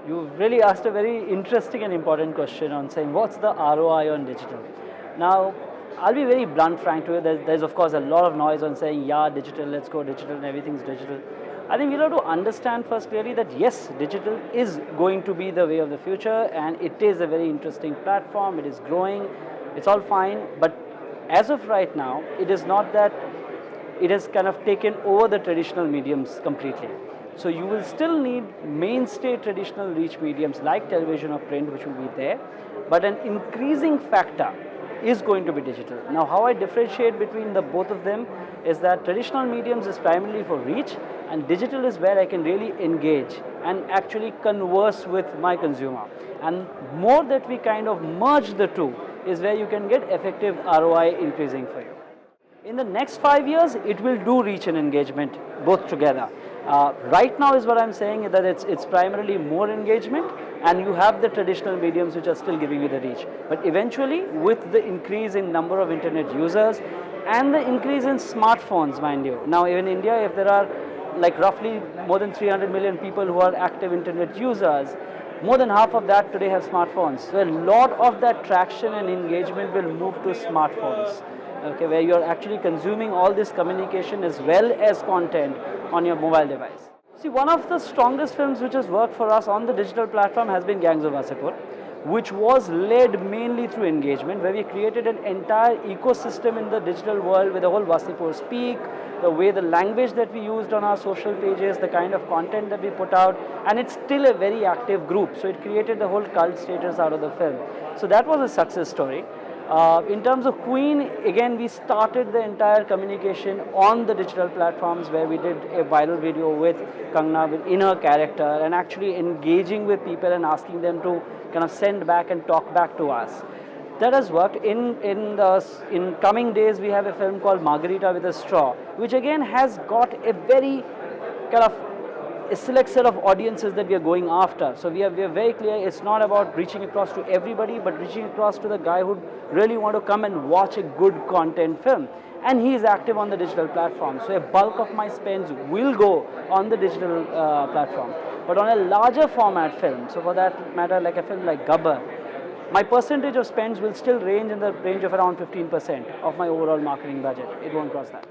You've really asked a very interesting and important question on saying what's the ROI on digital. Now, I'll be very blunt, frank to you. There's of course a lot of noise on saying, yeah, digital, let's go digital, and everything's digital. I think we'll have to understand first clearly that yes, digital is going to be the way of the future, and it is a very interesting platform. It is growing. It's all fine, but as of right now, it is not that it has kind of taken over the traditional mediums completely. So you will still need mainstay traditional reach mediums like television or print, which will be there, but an increasing factor is going to be digital. Now, how I differentiate between the both of them is that traditional mediums is primarily for reach, and digital is where I can really engage and actually converse with my consumer. And more that we kind of merge the two is where you can get effective ROI increasing for you. In the next 5 years, it will do reach and engagement both together. Right now is what I'm saying, that it's primarily more engagement, and you have the traditional mediums which are still giving you the reach. But eventually, with the increase in number of internet users and the increase in smartphones, mind you. Now, in India, if there are like roughly more than 300 million people who are active internet users, more than half of that today have smartphones. So a lot of that traction and engagement will move to smartphones. Okay, where you're actually consuming all this communication as well as content on your mobile device. See, one of the strongest films which has worked for us on the digital platform has been Gangs of Wasseypur, which was led mainly through engagement, where we created an entire ecosystem in the digital world with the whole Wasseypur Speak, the way the language that we used on our social pages, the kind of content that we put out, and it's still a very active group. So it created the whole cult status out of the film. So that was a success story. In terms of Queen, again, we started the entire communication on the digital platforms where we did a viral video with Kangna in her character and actually engaging with people and asking them to kind of send back and talk back to us. That has worked. In coming days, we have a film called Margarita with a Straw, which again has got a very kind of a select set of audiences that we are going after. So we are very clear, it's not about reaching across to everybody, but reaching across to the guy who really want to come and watch a good content film. And he is active on the digital platform. So a bulk of my spends will go on the digital platform. But on a larger format film, so for that matter, like a film like Gabbar, my percentage of spends will still range in the range of around 15% of my overall marketing budget. It won't cross that.